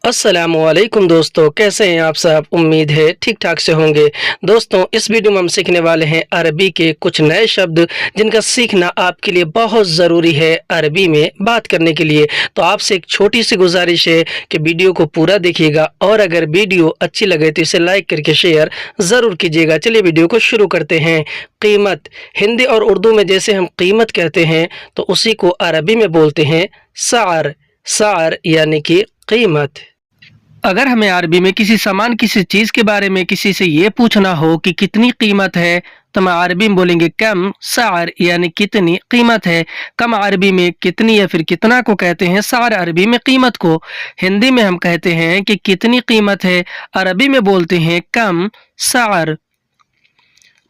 अस्सलाम वालेकुम दोस्तों, कैसे हैं आप सब। उम्मीद है ठीक ठाक से होंगे। दोस्तों, इस वीडियो में हम सीखने वाले हैं अरबी के कुछ नए शब्द जिनका सीखना आपके लिए बहुत ज़रूरी है अरबी में बात करने के लिए। तो आपसे एक छोटी सी गुजारिश है कि वीडियो को पूरा देखिएगा और अगर वीडियो अच्छी लगे तो इसे लाइक करके शेयर ज़रूर कीजिएगा। चलिए वीडियो को शुरू करते हैं। कीमत। हिंदी और उर्दू में जैसे हम कीमत कहते हैं तो उसी को अरबी में बोलते हैं सार। सार यानी कि कीमत। अगर हमें अरबी में किसी सामान किसी चीज़ के बारे में किसी से ये पूछना हो कि कितनी कीमत है तो हम अरबी में बोलेंगे कम सार, यानी कितनी कीमत है। कम अरबी में कितनी या फिर कितना को कहते हैं, सार अरबी में कीमत को। हिंदी में हम कहते हैं कि कितनी कीमत है, अरबी में बोलते हैं कम सार।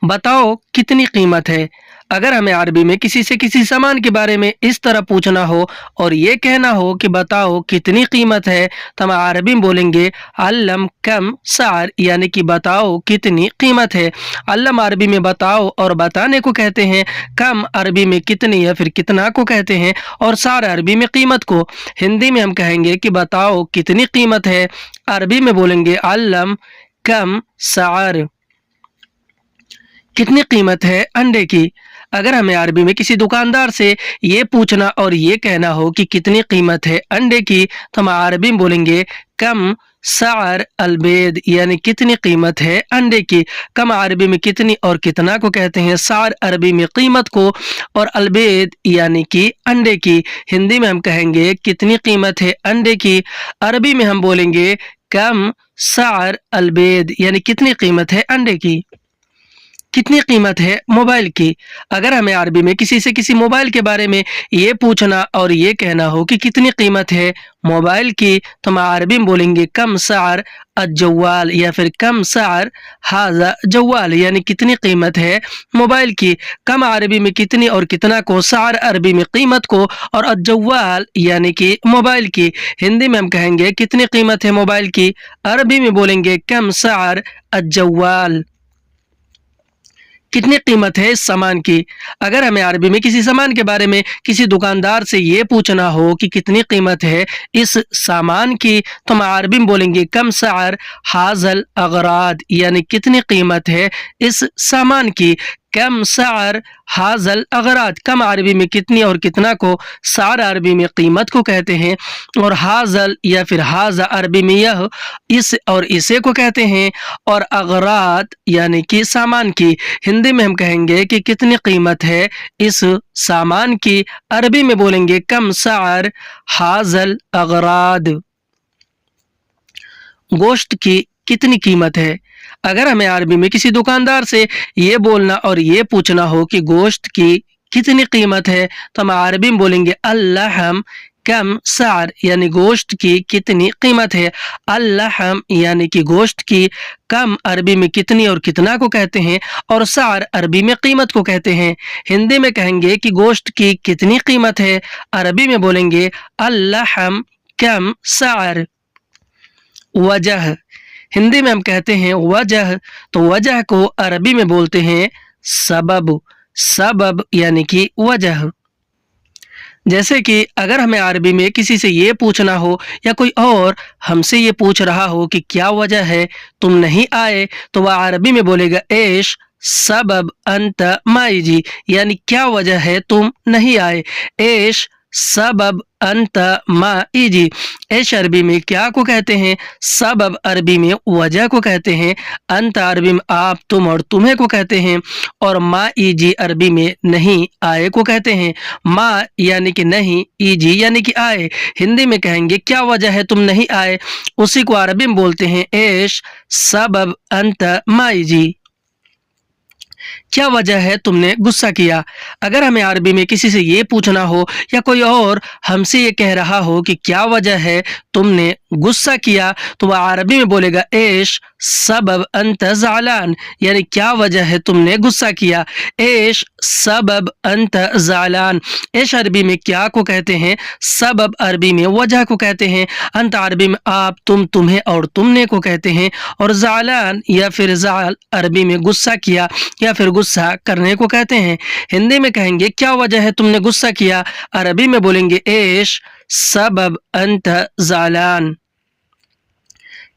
बताओ कितनी कीमत है। अगर हमें अरबी में किसी से किसी सामान के बारे में इस तरह पूछना हो और ये कहना हो कि बताओ कितनी कीमत है तो हम अरबी में बोलेंगे अल्लम कम सार, यानी कि बताओ कितनी कीमत है। अल्लम अरबी में बताओ और बताने को कहते हैं, कम अरबी में कितनी या फिर कितना को कहते हैं और सार अरबी में कीमत को। हिंदी में हम कहेंगे कि बताओ कितनी कीमत है, अरबी में बोलेंगे अल्लम कम सार। कितनी कीमत है अंडे की। अगर हमें अरबी में किसी दुकानदार से ये पूछना और ये कहना हो कि कितनी कीमत है अंडे की तो हम अरबी में बोलेंगे कम सार अलबेद, यानी कितनी कीमत है अंडे की। कम अरबी में कितनी और कितना को कहते हैं, सार अरबी में कीमत को और अलबेद यानी कि अंडे की। हिंदी में हम कहेंगे कितनी कीमत है अंडे की, अरबी में हम बोलेंगे कम सार अलबेद, यानी कितनी कीमत है अंडे की। कितनी कीमत है मोबाइल की। अगर हमें अरबी में किसी से किसी मोबाइल के बारे में ये पूछना और ये कहना हो कि कितनी कीमत है मोबाइल की तो हम अरबी में बोलेंगे कम सार अज्जवाल, या फिर कम सार हाजा जवाल, यानी कितनी कीमत है मोबाइल की। कम अरबी में कितनी और कितना को, सार अरबी में कीमत को और अज्जवाल यानी कि मोबाइल की। हिंदी में हम कहेंगे कितनी कीमत है मोबाइल की, अरबी में बोलेंगे कम सार अज्जवाल। कितनी कीमत है इस सामान की। अगर हमें अरबी में किसी सामान के बारे में किसी दुकानदार से ये पूछना हो कि कितनी कीमत है इस सामान की तो हम अरबी में बोलेंगे कम सार हाजल अगराद, यानी कितनी कीमत है इस सामान की। कम सार हाजल अगराद। कम अरबी में कितनी और कितना को सार अरबी में कीमत को कहते हैं और हाजल या फिर हाजा अरबी में यह इस और इसे को कहते हैं और अगराद यानी कि सामान की। हिंदी में हम कहेंगे कि कितनी कीमत है इस सामान की, अरबी में बोलेंगे कम सार हाजल अगराद। गोश्त की कितनी कीमत है। अगर हमें अरबी में किसी दुकानदार से ये बोलना और ये पूछना हो कि गोश्त की कितनी कीमत है तो हम अरबी में बोलेंगे अल्लहम कम सार, यानी गोश्त की कितनी कीमत है। अल्लहम यानी कि गोश्त की, कम अरबी में कितनी और कितना को कहते हैं और सार अरबी में कीमत को कहते हैं। हिंदी में कहेंगे कि गोश्त की कितनी कीमत है, अरबी में बोलेंगे अल्लहम कम सार। वजह। हिंदी में हम कहते हैं वजह, तो वजह को अरबी में बोलते हैं सबब। सबब यानी कि वजह। जैसे कि अगर हमें अरबी में किसी से ये पूछना हो या कोई और हमसे ये पूछ रहा हो कि क्या वजह है तुम नहीं आए तो वह अरबी में बोलेगा एश सबब अंत माईजी, यानी क्या वजह है तुम नहीं आए। एश सबब अंत माईजी। एश अरबी में क्या को कहते हैं, सबब अरबी में वजह को कहते हैं, अंत अरबी में आप तुम और तुम्हें को कहते हैं और माईजी अरबी में नहीं आए को कहते हैं। माँ यानी कि नहीं, ईजी यानी कि आए। हिंदी में कहेंगे क्या वजह है तुम नहीं आए, उसी को अरबी में बोलते हैं एश सबब अंत माईजी। क्या वजह है तुमने गुस्सा किया। अगर हमें अरबी में किसी से ये पूछना हो या कोई और हमसे ये कह रहा हो कि क्या वजह है तुमने गुस्सा किया तो वह अरबी में बोलेगा एश सबब अंत ज़ालान, यानी क्या वजह है तुमने गुस्सा किया। एश सबब अंत ज़ालान। एश अरबी में क्या को कहते हैं, सबब अरबी में वजह को कहते हैं, अंत अरबी में आप तुम तुम्हें और तुमने को कहते हैं और ज़ालान या फिर ज़ाल अरबी में गुस्सा किया या फिर गुस्सा करने को कहते हैं। हिंदी में कहेंगे क्या वजह है तुमने गुस्सा किया, अरबी में बोलेंगे एश सबब अंत ज़ालान।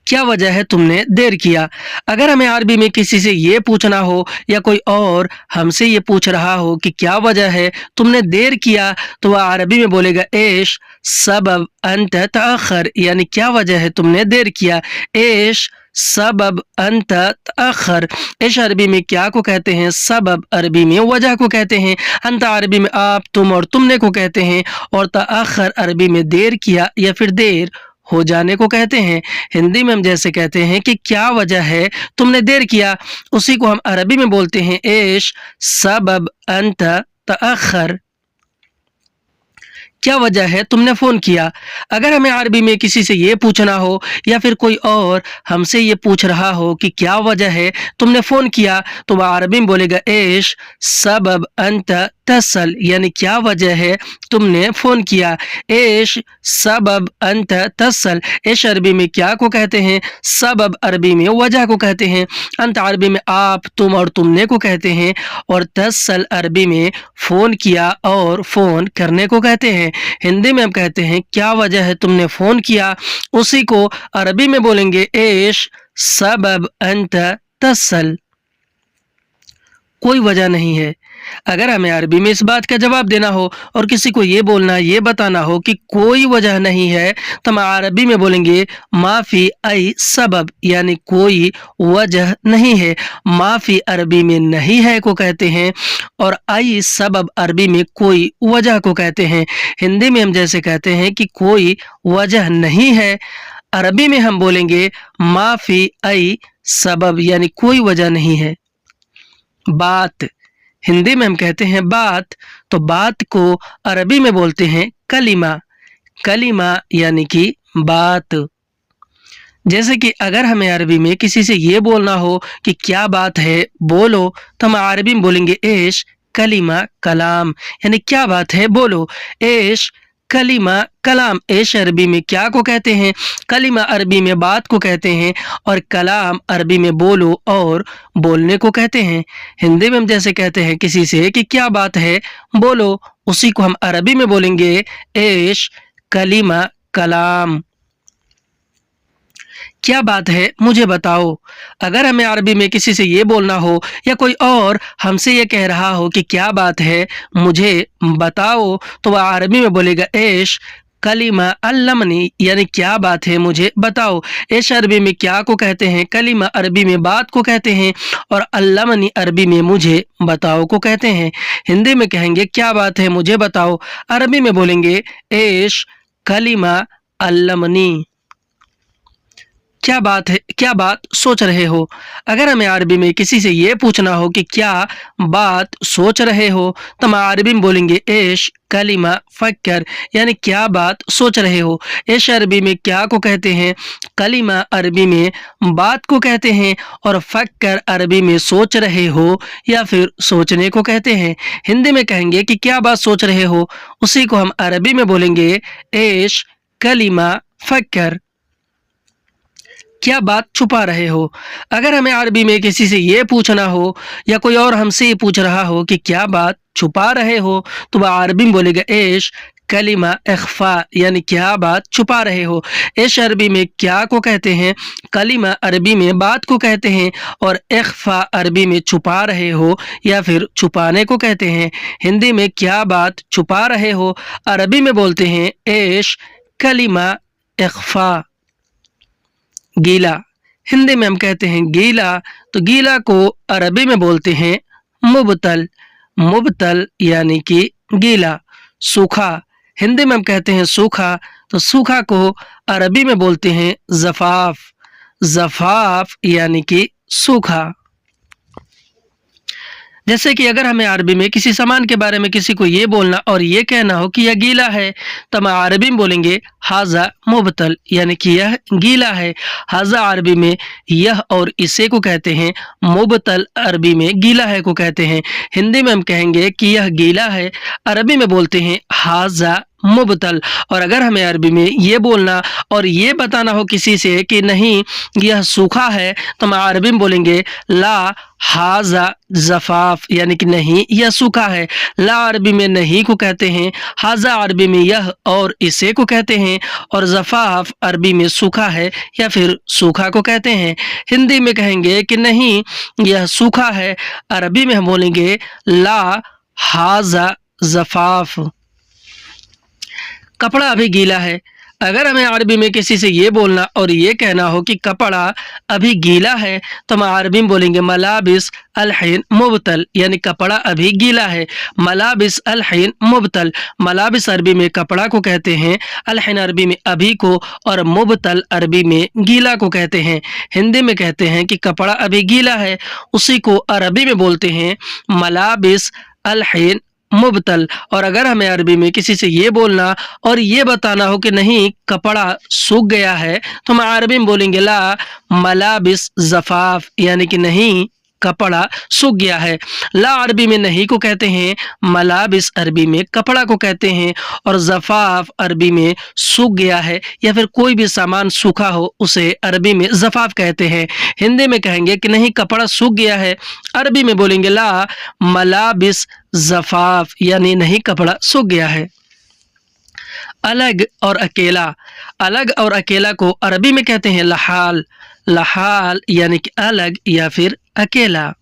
کیا وجہ ہے تم نے دیر کیا؟ اگر ہمیں عربی میں کسی سے یہ پوچھنا ہو یا کوئی اور ہم سے یہ پوچھ رہا ہو کہ کیا وجہ ہے تم نے دیر کیا، تو وہ عربی میں بولے گا ایش سبب انت تاخر، یعنی کیا وجہ ہے تم نے دیر کیا۔ ایش سبب انت تاخر، ایش عربی میں کیا کو کہتے ہیں، سبب عربی میں وجہ کو کہتے ہیں، انت عربی میں آپ تم اور تم نے کو کہتے ہیں، اور تاخر عربی میں دیر کیا یا پھر دیر ہو جانے کو کہتے ہیں۔ ہندی میں ہم جیسے کہتے ہیں کہ کیا وجہ ہے تم نے دیر کیا، اسی کو ہم عربی میں بولتے ہیں ایش سبب انت تاخر، کیا وجہ ہے تم نے فون کیا۔ اگر ہمیں عربی میں کسی سے یہ پوچھنا ہو یا پھر کوئی اور ہم سے یہ پوچھ رہا ہو کہ کیا وجہ ہے تم نے فون کیا، تو وہ عربی میں بولے گا ایش سبب انت تسل، یعنی کیا وجہ ہے تم نے فون کیا۔ ایش سبب انت تسل، ایش عربی میں کیا کو کہتے ہیں، سبب عربی میں وجہ کو کہتے ہیں، انت عربی میں آپ تم اور تم نے کو کہتے ہیں، اور تسل عربی میں فون کیا اور فون کرنے کو کہتے ہیں۔ ہندی میں ہم کہتے ہیں کیا وجہ ہے تم نے فون کیا، اسی کو عربی میں بولیں گے ایش سبب انت تسل، کوئی وجہ نہیں ہے۔ اگر ہمیں عربی میں اس بات کا جواب دینا ہو اور کسی کو یہ بولنا یہ بتانا ہو کہ کوئی وجہ نہیں ہے، تو ہم عربی میں بولیں گے ما فی ای سبب، یعنی کوئی وجہ نہیں ہے۔ ما فی عربی میں نہیں ہے کو کہتے ہیں، اور ای سبب عربی میں کوئی وجہ کو کہتے ہیں۔ ہندی میں ہم جیسے کہتے ہیں کہ کوئی وجہ نہیں ہے، عربی میں ہم بولیں گے ما فی ای سبب، یعنی کوئی وجہ نہیں ہے۔ بات، ہندی میں ہم کہتے ہیں بات، تو بات کو عربی میں بولتے ہیں کلمہ، کلمہ یعنی کہ بات۔ جیسے کہ اگر ہمیں عربی میں کسی سے یہ بولنا ہو کہ کیا بات ہے بولو، تو ہم عربی میں بولیں گے ایش کلمہ کلام، یعنی کیا بات ہے بولو۔ ایش کلمہ کلام، ایش عربی میں کیا کو کہتے ہیں، کلمہ عربی میں بات کو کہتے ہیں، اور کلام عربی میں بولو اور بولنے کو کہتے ہیں۔ ہندی میں ہم جیسے کہتے ہیں کسی سے کہ کیا بات ہے بولو، اسی کو ہم عربی میں بولیں گے ایش کلمہ کلام، کیا بات ہے مجھے بتاؤ۔ اگر ہمیں عربی میں کسی سے یہ بولنا ہو یا کوئی اور ہم سے یہ کہہ رہا ہو کہ کیا بات ہے مجھے بتاؤ، تو وہ عربی میں بولے گا ایش کلمہ علمنی، یعنی کیا بات ہے مجھے بتاؤ۔ ایش عربی میں کیا کو کہتے ہیں، کلمہ عربی میں بات کو کہتے ہیں، اور علمنی عربی میں مجھے بتاؤ کو کہتے ہیں۔ ہندی میں کہیں گے کیا بات ہے مجھے بتاؤ، عربی میں بولیں گے ایش کلمہ علمنی، کیا بات ہے، کیا بات سوچ رہے ہو۔ اگر ہمیں عربی میں کسی سے یہ پوچھنا ہو کہ کیا بات سوچ رہے ہو، تو ہم عربی میں بولیں گے ایش کلمہ فکر، یعنی کیا بات سوچ رہے ہو۔ ایش عربی میں کیا کو کہتے ہیں، کلمہ عربی میں بات کو کہتے ہیں، اور فکر عربی میں سوچ رہے ہو یا پھر سوچنے کو کہتے ہیں۔ ہندی میں کہیں گے کہ کیا بات سوچ رہے ہو، اسی کو ہم عربی میں بولیں گے ایش کلمہ فکر، کیا بات چھپا رہے ہو۔ اگر ہمیں عربی میں کسی سے یہ پوچھنا ہو یا کوئی اور ہم سے یہ پوچھ رہا ہو کہ کیا بات چھپا رہے ہو، تو وہ عربی میں بولے گا ایش کلمہ اخفا، یعنی کیا بات چھپا رہے ہو۔ ایش عربی میں کیا کو کہتے ہیں، کلمہ عربی میں بات کو کہتے ہیں، اور اخفا عربی میں چھپا رہے ہو یا پھر چھپانے کو کہتے ہیں۔ ہندی میں کیا بات چھپا رہے ہو، عربی میں بولتے ہیں ایش کلمہ اخفا۔ گیلا، ہندی میں ہم کہتے ہیں گیلا، تو گیلا کو عربی میں بولتے ہیں مبتل، مبتل یعنی کہ گیلا۔ سوکھا، ہندی میں ہم کہتے ہیں سوکھا، تو سوکھا کو عربی میں بولتے ہیں زفاف، زفاف یعنی کہ سوکھا۔ جیسے کہ اگر ہمیں عربی میں کسی سامان کے بارے میں کسی کو یہ بولنا اور یہ کہنا ہو کہ یہ گیلا ہے، تو ہم عربی میں بولیں گے ھذا مبتل، یعنی کہ یہ گیلا ہے۔ ھذا عربی میں یہ اور اسے کو کہتے ہیں، مبتل عربی میں گیلا ہے کو کہتے ہیں۔ ہندی میں ہم کہیں گے کہ یہ گیلا ہے، عربی میں بولتے ہیں ھذا मुबतल। और अगर हमें अरबी में ये बोलना और ये बताना हो किसी से कि नहीं यह सूखा है, तो हम अरबी में बोलेंगे ला हाजा ज़फ़ाफ़, यानी कि नहीं यह सूखा है। ला अरबी में नहीं को कहते हैं, हाजा अरबी में यह और इसे को कहते हैं, और ज़फ़ाफ़ अरबी में सूखा है या फिर सूखा को कहते हैं। हिंदी में कहेंगे कि नहीं यह सूखा है, अरबी में हम बोलेंगे ला हाजा ज़फ़ाफ़। कपड़ा अभी गीला है। अगर हमें अरबी में किसी से ये बोलना और ये कहना हो कि कपड़ा अभी गीला है, तो हम अरबी में बोलेंगे मलाबिस अलहिन मुबतल, यानी कपड़ा अभी गीला है। मलाबिस अलहिन मुबतल, मलाबिस अरबी में कपड़ा को कहते हैं, अलहिन अरबी में अभी को, और मुबतल अरबी में गीला को कहते हैं। हिंदी में कहते हैं कि कपड़ा अभी गीला है, उसी को अरबी में बोलते हैं मलाबिस अलहिन मुबतल। और अगर हमें अरबी में किसी से ये बोलना और ये बताना हो कि नहीं कपड़ा सूख गया है, तो हम अरबी में बोलेंगे ला मलाबिस ज़फ़ाफ़, यानी कि नहीं कपड़ा सूख गया है। ला अरबी में नहीं को कहते हैं, मलाबिस अरबी में कपड़ा को कहते हैं, और ज़फ़ाफ़ अरबी में सूख गया है या फिर कोई भी सामान सूखा हो उसे अरबी में ज़फ़ाफ़ कहते हैं। हिंदी में कहेंगे कि नहीं कपड़ा सूख गया है, अरबी में बोलेंगे ला मलाबिस ज़फ़ाफ़, यानी नहीं कपड़ा सूख गया है। अलग और अकेला, अलग और अकेला को अरबी में कहते हैं लहाल। लहाल यानी कि अलग या फिर अकेला।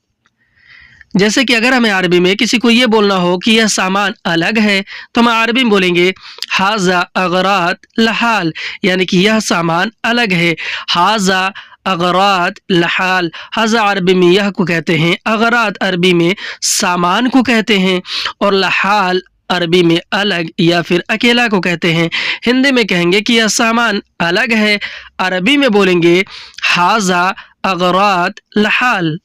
जैसे कि अगर हमें अरबी में किसी को ये बोलना हो कि यह सामान अलग है, तो हम अरबी में बोलेंगे हाजा अगरात लहाल, यानी कि यह सामान अलग है। हाजा अगरात लहाल, हाजा अरबी में यह को कहते हैं, अगरात अरबी में सामान को कहते हैं, और लहाल अरबी में अलग या फिर अकेला को कहते हैं। हिंदी में कहेंगे कि यह सामान अलग है, अरबी में बोलेंगे हाजा अगरात लहाल।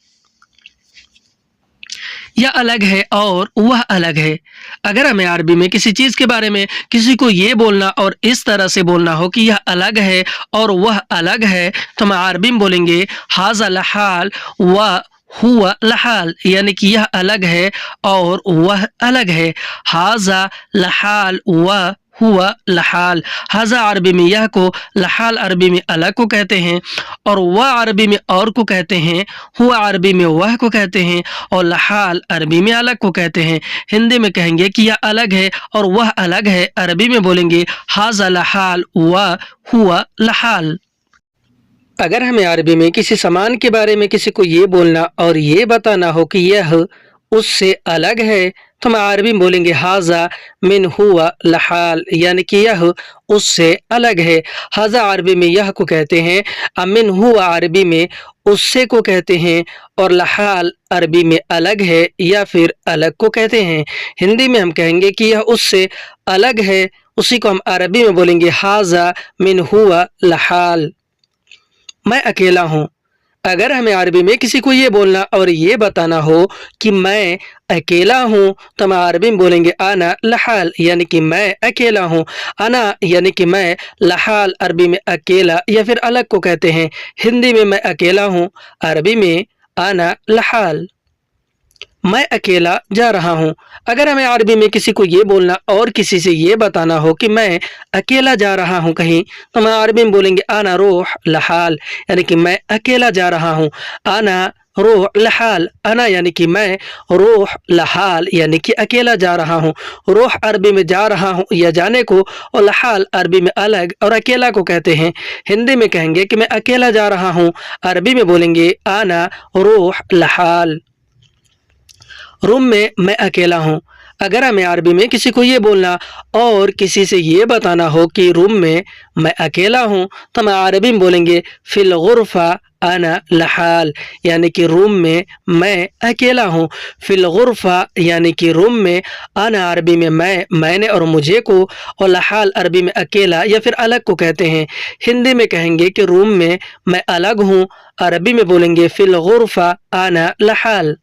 यह अलग है और वह अलग है। अगर हमें अरबी में किसी चीज़ के बारे में किसी को ये बोलना और इस तरह से बोलना हो कि यह अलग है और वह अलग है, तो हम अरबी में बोलेंगे हाजा लहाल व हुआ लहाल, यानी कि यह अलग है और वह अलग है। हाजा लहाल व हुआ लहाल, हाजा अरबी में यह को, लहाल अरबी में अलग को कहते हैं, और वह अरबी में और को कहते हैं, हुआ अरबी में वह को कहते हैं, और लहाल अरबी में अलग को कहते हैं। हिंदी में कहेंगे कि यह अलग है और वह अलग है, अरबी में बोलेंगे हाजा लहाल व हुआ लहाल। अगर हमें अरबी में किसी सामान के बारे में किसी को ये बोलना और ये बताना हो कि यह उससे अलग है, तो हम अरबी में बोलेंगे हाजा मिन हुआ लहाल, यानी कि यह उससे अलग है। हाजा अरबी में यह को कहते हैं, अमिन हुआ अरबी में उससे को कहते हैं, और लहाल अरबी में अलग है या फिर अलग को कहते हैं। हिंदी में हम कहेंगे कि यह उससे अलग है, उसी को हम अरबी में बोलेंगे हाजा मिन हुआ लहाल। मैं अकेला हूँ। अगर हमें अरबी में किसी को ये बोलना और ये बताना हो कि मैं अकेला हूँ, तो हम अरबी में बोलेंगे आना लहाल, यानी कि मैं अकेला हूँ। आना यानी कि मैं, लहाल अरबी में अकेला या फिर अलग को कहते हैं। हिंदी में मैं अकेला हूँ, अरबी में आना लहाल। मैं अकेला जा रहा हूँ। अगर हमें अरबी में किसी को ये बोलना और किसी से ये बताना हो कि मैं अकेला जा रहा हूँ कहीं, तो हम अरबी में बोलेंगे आना रोह लहाल, यानी कि मैं अकेला जा रहा हूँ। आना रोह लहाल, आना यानी कि मैं, रोह लहाल यानी कि अकेला जा रहा हूँ। रोह अरबी में जा रहा हूँ या जाने को, और लहाल अरबी में अलग और अकेला को कहते हैं। हिंदी में कहेंगे कि मैं अकेला जा रहा हूँ, अरबी में बोलेंगे आना रोह लहाल। रूम में मैं अकेला हूँ। अगर हमें अरबी में किसी को ये बोलना और किसी से ये बताना हो कि रूम में मैं अकेला हूँ, तो हम अरबी में बोलेंगे फिल गुरफा आना लहाल, यानी कि रूम में मैं अकेला हूँ। फिल गुरफा यानी कि रूम में, आना अरबी में मैं, मैंने और मुझे को, और लहाल अरबी में अकेला या फिर अलग को कहते हैं। हिंदी में कहेंगे कि रूम में मैं अलग हूँ, अरबी में बोलेंगे फिल गुरफा आना लहाल।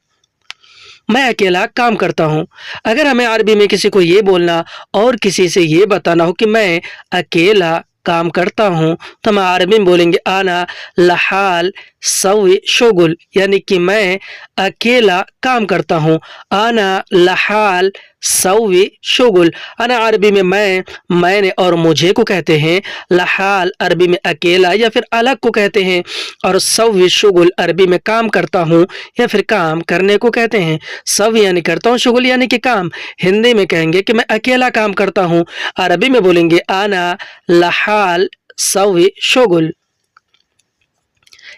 मैं अकेला काम करता हूँ। अगर हमें अरबी में किसी को ये बोलना और किसी से ये बताना हो कि मैं अकेला काम करता हूँ, तो हम अरबी में बोलेंगे आना लहाल सवी शुगुल, यानी कि मैं अकेला काम करता हूँ। आना लहाल सौवी शुगुल, अना अरबी में मैं, मैंने और मुझे को कहते हैं। लहाल अरबी में अकेला या फिर अलग को कहते हैं। और सौवी शुगुल अरबी में काम करता हूँ या फिर काम करने को कहते हैं। सव यानी करता हूँ, शुगुल यानी कि काम। हिंदी में कहेंगे कि मैं अकेला काम करता हूँ, अरबी में बोलेंगे आना लहाल सौवी शुगुल।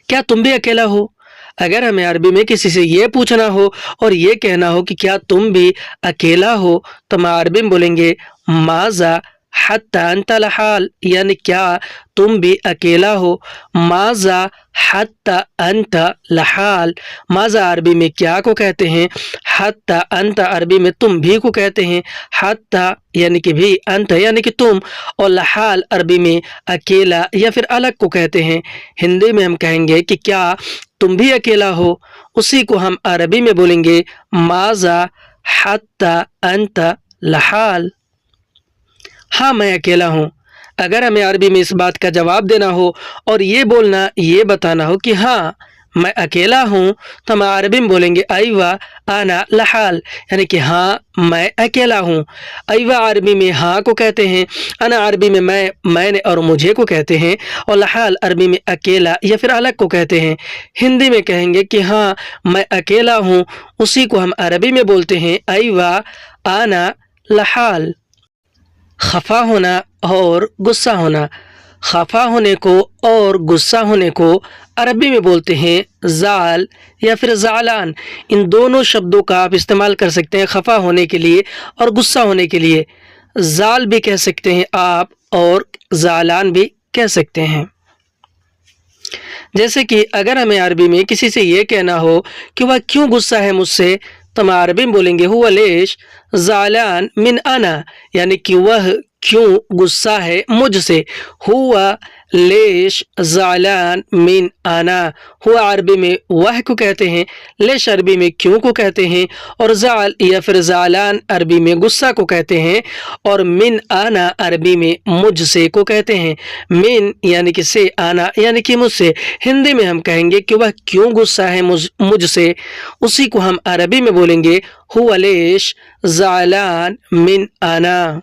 क्या तुम भी अकेला हो? अगर हमें अरबी में किसी से ये पूछना हो और ये कहना हो कि क्या तुम भी अकेला हो, तो हम अरबी में बोलेंगे माजा हत्ता अंत लहाल, यानी क्या तुम भी अकेला हो। माजा हत्ता अंत लहाल, माजा अरबी में क्या को कहते हैं, हत्ता अंत अरबी में तुम भी को कहते हैं। हत्ता यानी कि भी, अंत यानी कि तुम, और लहाल अरबी में अकेला या फिर अलग को कहते हैं। हिंदी में हम कहेंगे कि क्या तुम भी अकेला हो, उसी को हम अरबी में बोलेंगे माजा हत्ता अंत लहाल। हाँ मैं अकेला हूँ। अगर हमें अरबी में इस बात का जवाब देना हो और ये बोलना, ये बताना हो कि हाँ मैं अकेला हूँ, तो हम अरबी में बोलेंगे अयवा आना लहाल, यानी कि हाँ मैं अकेला हूँ। अयवा अरबी में हाँ को कहते हैं, अना अरबी में मैं, मैंने और मुझे को कहते हैं, और लहाल अरबी में अकेला या फिर अलग को कहते हैं। हिंदी में कहेंगे कि हाँ मैं अकेला हूँ, उसी को हम अरबी में बोलते हैं अयवा आना लहाल। खफा होना और गुस्सा होना। खफा होने को और गुस्सा होने को अरबी में बोलते हैं जाल या फिर जालान। इन दोनों शब्दों का आप इस्तेमाल कर सकते हैं खफा होने के लिए और गुस्सा होने के लिए। जाल भी कह सकते हैं आप और जालान भी कह सकते हैं। जैसे कि अगर हमें अरबी में किसी से ये कहना हो कि वह क्यों गुस्सा है मुझसे, तो हम अरबी में बोलेंगे हुआ लेश जालान मिन आना, यानी कि वह क्यों गुस्सा है मुझसे। हुआ लेश जालान मिन आना, हुआ अरबी में वह को कहते हैं, लेश अरबी में क्यों को कहते हैं, और जाल या फिर जालान अरबी में गुस्सा को कहते हैं, और मिन आना अरबी में मुझसे को कहते हैं। मिन यानी कि से, आना यानी कि मुझसे। हिंदी में हम कहेंगे कि वह क्यों गुस्सा है मुझसे, उसी को हम अरबी में बोलेंगे हुआ लेश जालान मिन आना।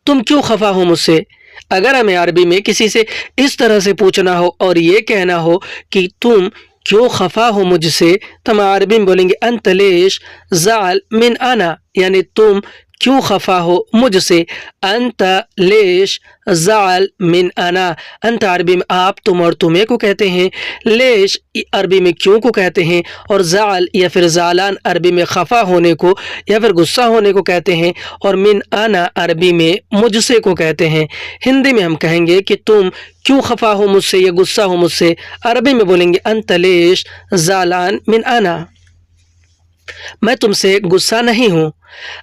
तुम क्यों खफा हो मुझसे? अगर हमें अरबी में किसी से इस तरह से पूछना हो और ये कहना हो कि तुम क्यों खफा हो मुझसे, तो हम अरबी में बोलेंगे अंत लेश जाल मिन आना, यानी तुम क्यों खफा हो मुझसे। अंत लेश जाल मिन आना। अंत अरबी में आप, तुम और तुम्हें को कहते हैं। लेश अरबी में क्यों को कहते हैं, और जाल या फिर जालान अरबी में खफा होने को या फिर गुस्सा होने को कहते हैं, और मिन आना अरबी में मुझसे को कहते हैं। हिंदी में हम कहेंगे कि तुम क्यों खफा हो मुझसे या गुस्सा हो मुझसे, अरबी में बोलेंगे अंत लेश जालान मिन आना। मैं तुमसे गुस्सा नहीं हूँ।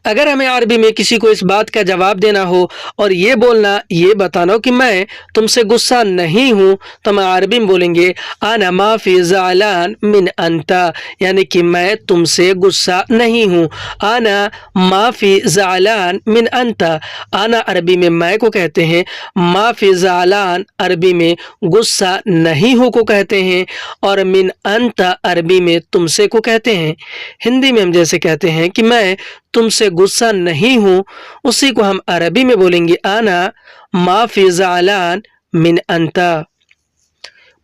अगर हमें अरबी में किसी को इस बात का जवाब देना हो और ये बोलना, ये बताना हो कि मैं तुमसे गुस्सा नहीं हूँ, तो हम अरबी में बोलेंगे आना माफी जालान मिन अंता, यानी कि मैं तुमसे गुस्सा नहीं हूँ। आना माफी जालान मिन अंता। आना अरबी में मैं को कहते हैं, माफी जालान अरबी में गुस्सा नहीं हो को कहते हैं, और मिन अंता अरबी में तुमसे को कहते हैं। हिंदी में हम जैसे कहते हैं कि मैं तुमसे गुस्सा नहीं हूँ, उसी को हम अरबी में बोलेंगे आना माफी जालान मिन अंता।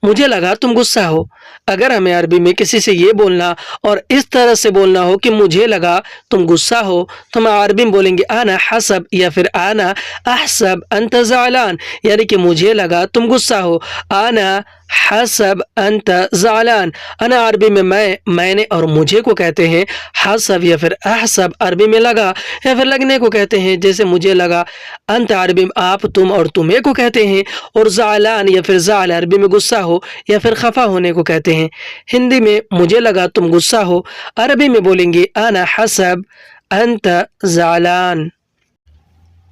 मुझे लगा तुम गुस्सा हो। अगर हमें अरबी में किसी से ये बोलना और इस तरह से बोलना हो कि मुझे लगा तुम गुस्सा हो, तो हम अरबी में बोलेंगे आना हसब या फिर आना अहसब अंत जालान, यानी कि मुझे लगा तुम गुस्सा हो। आना हसब अंत जालान। अना अरबी में मैं, मैंने और मुझे को कहते हैं। हसब या फिर अहसब अरबी में लगा या फिर लगने को कहते हैं, जैसे मुझे लगा। अंत अरबी में आप, तुम और तुम्हें को कहते हैं, और जालान या फिर जाल अरबी में गुस्सा हो या फिर खफा होने को कहते हैं। हिंदी में मुझे लगा तुम गुस्सा हो, अरबी में बोलेंगे आना हसब अंत जालान।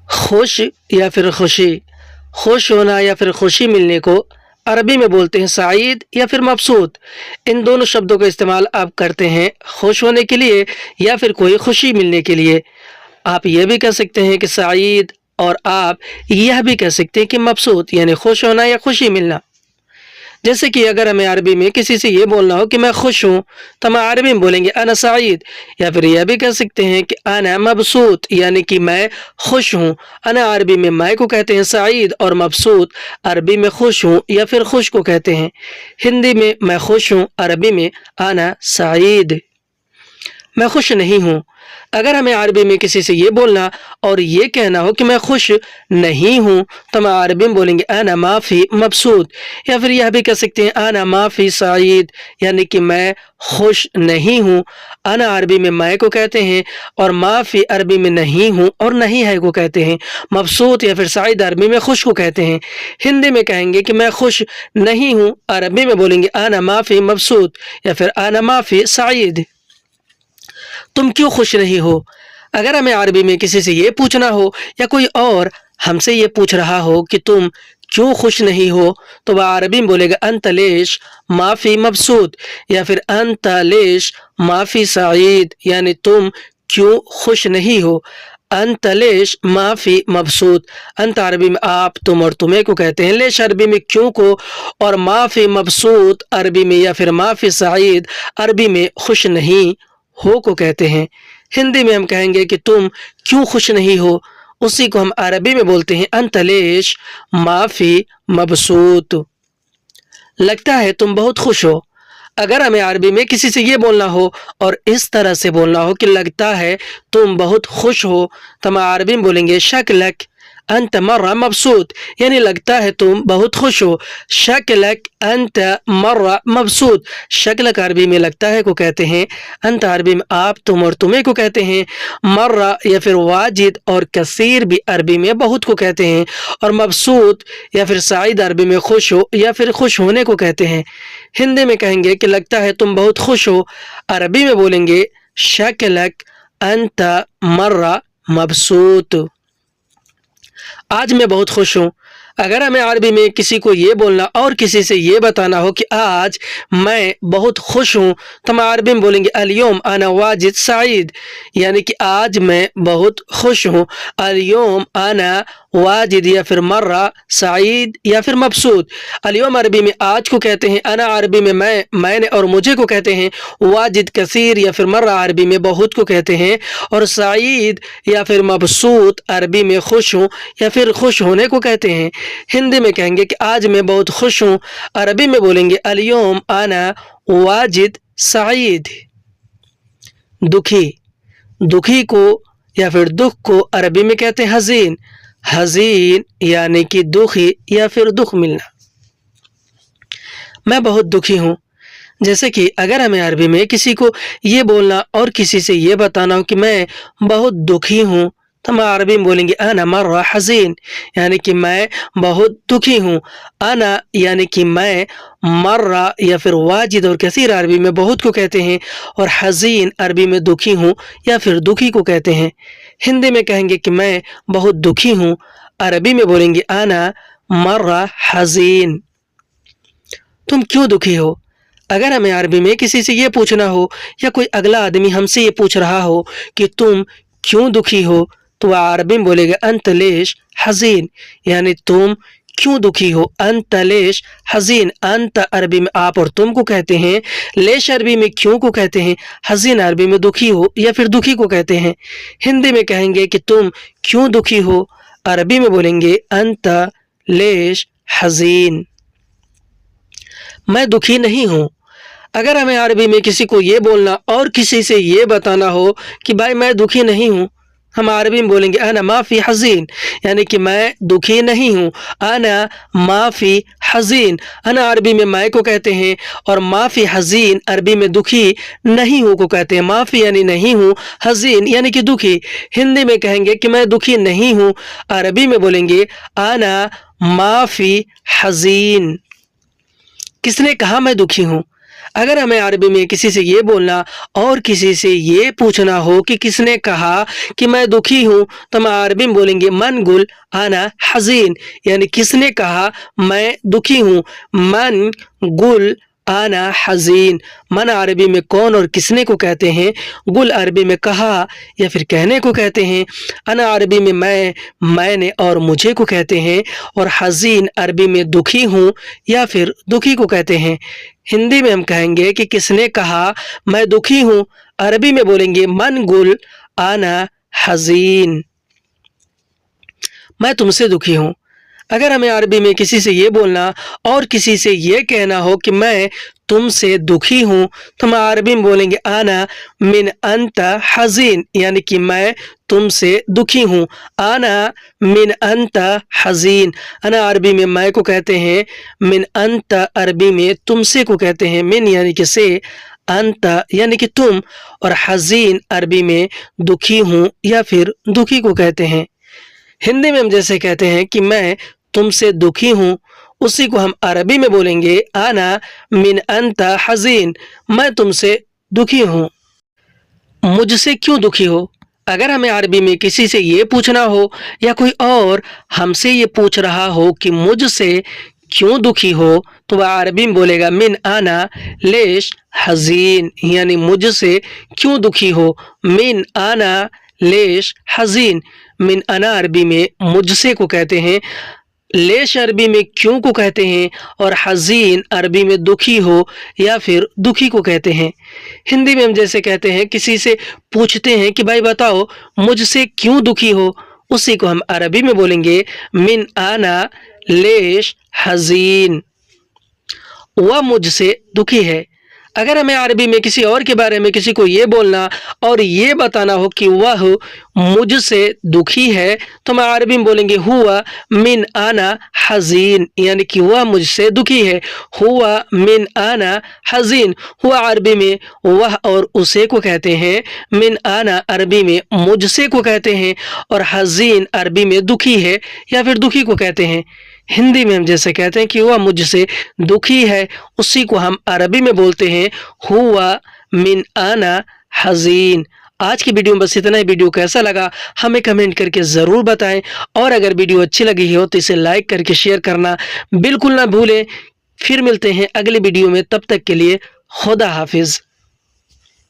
खुश या फिर खुशी। खुश होना या फिर खुशी मिलने को अरबी में बोलते हैं साइद या फिर मबसूत। इन दोनों शब्दों का इस्तेमाल आप करते हैं खुश होने के लिए या फिर कोई खुशी मिलने के लिए। आप ये भी कह सकते हैं कि साइद, और आप यह भी कह सकते हैं कि मबसूत, यानी खुश होना या खुशी मिलना। جیسے کہ اگر ہمیں عربی میں کسی سے یہ بولنا ہو کہ میں خوش ہوں تو ہم عربی میں بولیں گے انا سعید، یا پھر یہ بھی کہہ سکتے ہیں کہ انا مبسوط یعنی کہ میں خوش ہوں۔ انا عربی میں میں کو کہتے ہیں سعید، اور مبسوط عربی میں خوش ہوں یا پھر خوش کو کہتے ہیں۔ ہندی میں میں خوش ہوں، عربی میں انا سعید۔ میں خوش نہیں ہوں، اگر ہمیں عربی میں کسی سے یہ بولنا اور یہ کہنا ہو کہ میں خوش نہیں ہوں تو ہم عربی میں بولیں گے انا ما فی مبسوط، یا پھر یہ بھی کہہ سکتے ہیں انا ما فی سعید یعنی کہ میں خوش نہیں ہوں۔ انا عربی میں میں کو کہتے ہیں اور ما فی عربی میں نہیں ہوں اور نہیں ہے کو کہتے ہیں۔ مبسوط یا پھر سعید عربی میں خوش کو کہتے ہیں۔ ہندی میں کہیں گے کہ میں خوش نہیں ہوں، عربی میں بولیں گے انا ما فی مبسوط یا پھر انا ما فی سعید۔ تم کیوں خوش نہیں ہو، اگر ہمیں عربی میں کسی سے یہ پوچھنا ہو یا کوئی اور ہم سے یہ پوچھ رہا ہو کہ تم کیوں خوش نہیں ہو تو وہ عربی میں بولے گا انت لیش ما فی مبسوط یا پھر انت لیش ما فی سعید یعنی تم کیوں خوش نہیں ہو۔ انت لیش ما فی مبسوط، انت عربی میں آپ، تم اور تمہیں کو کہتے ہیں، لیش عربی میں کیوں کو، اور ما فی مبسوط عربی میں یا پھر ما فی سعید عربی میں خوش نہیں ہو کو کہتے ہیں۔ ہندی میں ہم کہیں گے کہ تم کیوں خوش نہیں ہو، اسی کو ہم عربی میں بولتے ہیں انت لیش ما فی مبسوط۔ لگتا ہے تم بہت خوش ہو، اگر ہمیں عربی میں کسی سے یہ بولنا ہو اور اس طرح سے بولنا ہو کہ لگتا ہے تم بہت خوش ہو تو ہم عربی میں بولیں گے شکلک انت مرہ مبسوط یعنی لگتا ہے تم بہت خوش ہو۔ شکلک انت مرہ مبسوط، شکلک عربی میں لگتا ہے کو کہتے ہیں، انت عربی میں آپ، تم اور تمہیں کو کہتے ہیں، مرہ یا پھر واجد اور کثیر بھی عربی میں بہت کو کہتے ہیں، اور مبسوط یا پھر سعید عربی میں خوش ہو یا پھر خوش ہونے کو کہتے ہیں۔ ہندی میں کہیں گے کہ لگتا ہے تم بہت خوش ہو، عربی میں بولیں گے شکلک انت مرہ مبسوط۔ آج میں بہت خوش ہوں، اگر ہمیں عربی میں کسی کو یہ بولنا اور کسی سے یہ بتانا ہو کہ آج میں بہت خوش ہوں تو ہم عربی میں بولیں گے الیوم انا واجد سعید یعنی کہ آج میں بہت خوش ہوں۔ الیوم انا واجد یا پھر مرہ سعید یا پھر مبسوط۔ الیوم عربی میں آج کو کہتے ہیں، انا عربی میں میں نے اور مجھے کو کہتے ہیں، واجد کثیر یا پھر مرہ عربی میں بہت کو کہتے ہیں، اور سعید یا پھر مبسوط عربی میں خوش ہوں یا پھر خوش ہونے کو کہتے ہیں۔ ہندی میں کہیں گے کہ آج میں بہت خوش ہوں، عربی میں بولیں گے الیوم انا واجد سعید۔ دکھی، دکھی کو یا پھر دکھ کو عربی میں کہتے ہیں حزین، حزین یعنی کہ دکھی یا پھر دکھ ملنا۔ میں بہت دکھی ہوں، جیسے کہ اگر ہمیں عربی میں کسی کو یہ بولنا اور کسی سے یہ بتانا ہو کہ میں بہت دکھی ہوں تو ہم عربی میں بولیں گے انا مرہ حزین یعنی کہ میں بہت دکھی ہوں۔ انا یعنی کہ میں، مرہ یا پھر واجد اور کثیر عربی میں بہت کو کہتے ہیں، اور حزین عربی میں دکھی ہوں یا پھر دکھی کو کہتے ہیں۔ ہندی میں کہیں گے کہ میں بہت دکھی ہوں، عربی میں بولیں گے انا مرہ حزین۔ تم کیوں دکھی ہو، اگر ہمیں عربی میں کسی سے یہ پوچھنا ہو یا کوئی اگلا آدمی ہم سے یہ پوچھ رہا ہو کہ تم کیوں دکھی ہو تو وہ عربی میں بولے گا انت لیش حزین یعنی تم کیوں دکھی ہو۔ انت لیش حزین، انت عربی میں آپ اور تم کو کہتے ہیں، لیش عربی میں کیوں کو کہتے ہیں، حزین عربی میں دکھی ہو یا پھر دکھی کو کہتے ہیں۔ ہندی میں کہیں گے کہ تم کیوں دکھی ہو، عربی میں بولیں گے انت لیش حزین۔ میں دکھی نہیں ہوں، اگر ہمیں عربی میں کسی کو یہ بولنا اور کسی سے یہ بتانا ہو کہ بھائی میں دکھی نہیں ہوں، ہم عربی میں بولیں گے انا ما فی حزین یعنی کہ میں دکھی نہیں ہوں۔ انا ما فی حزین، انا عربی میں میں کو کہتے ہیں، اور ما فی حزین عربی میں دکھی نہیں ہوں کو کہتے ہیں۔ ما فی یعنی نہیں ہوں، حزین یعنی کہ دکھی۔ ہندی میں کہیں گے کہ میں دکھی نہیں ہوں، عربی میں بولیں گے انا ما فی حزین۔ کس نے کہا میں دکھی ہوں، اگر ہمیں عربی میں کسی سے یہ بولنا اور کسی سے یہ پوچھنا ہو کہ کس نے کہا کہ میں دکھی ہوں تو ہم عربی میں بولیں گے من گل انا حزین یعنی کس نے کہا میں دکھی ہوں۔ من گل आना हज़ीन। मन अरबी में कौन और किसने को कहते हैं। गुल अरबी में कहा या फिर कहने को कहते हैं। अना अरबी में मैं, मैंने और मुझे को कहते हैं। और हज़ीन अरबी में दुखी हूँ या फिर दुखी को कहते हैं। हिंदी में हम कहेंगे कि किसने कहा मैं दुखी हूँ, अरबी में बोलेंगे मन गुल आना हज़ीन, मैं तुमसे दुखी हूँ। अगर हमें अरबी में किसी से ये बोलना और किसी से ये कहना हो कि मैं तुमसे दुखी हूँ, तो हम अरबी में बोलेंगे आना मिन अंता हज़ीन, यानी कि मैं तुमसे दुखी हूँ। आना मिन अंता हज़ीन। अना अरबी में मैं को कहते हैं, मिन अंता अरबी में तुमसे को कहते हैं। मिन यानी कि से, अंता यानी कि तुम, और हज़ीन अरबी में दुखी हूँ या फिर दुखी को कहते हैं। हिंदी में हम जैसे कहते हैं कि मैं तुमसे दुखी हूँ, उसी को हम अरबी में बोलेंगे आना मिन अंता हज़ीन, मैं तुमसे दुखी हूँ। मुझसे क्यों दुखी हो। अगर हमें अरबी में किसी से ये पूछना हो या कोई और हमसे ये पूछ रहा हो कि मुझसे क्यों दुखी हो, तो वह अरबी में बोलेगा मिन आना लेश हज़ीन, यानी मुझसे क्यों दुखी हो। मिन आना लेश हज़ीन। मिन अना अरबी में मुझसे को कहते हैं, लेश अरबी में क्यों को कहते हैं, और हज़ीन अरबी में दुखी हो या फिर दुखी को कहते हैं। हिंदी में हम जैसे कहते हैं, किसी से पूछते हैं कि भाई बताओ मुझसे क्यों दुखी हो, उसी को हम अरबी में बोलेंगे मिन आना लेश हज़ीन, वह मुझसे दुखी है। अगर हमें अरबी में किसी और के बारे में किसी को ये बोलना और ये बताना हो कि वह मुझसे दुखी है, तो हम अरबी में बोलेंगे हुआ मिन आना हज़ीन, यानी कि वह मुझसे दुखी है। हुआ मिन आना हज़ीन। हुआ अरबी में वह और उसे को कहते हैं। मिन आना अरबी में मुझसे को कहते हैं, और हज़ीन अरबी में दुखी है या फिर दुखी को कहते हैं। हिंदी में हम जैसे कहते हैं कि वह मुझसे दुखी है, उसी को हम अरबी में बोलते हैं हुआ मिन आना हज़ीन। आज की वीडियो में बस इतना ही। वीडियो कैसा लगा हमें कमेंट करके ज़रूर बताएं, और अगर वीडियो अच्छी लगी हो तो इसे लाइक करके शेयर करना बिल्कुल ना भूलें। फिर मिलते हैं अगली वीडियो में, तब तक के लिए खुदा हाफिज़।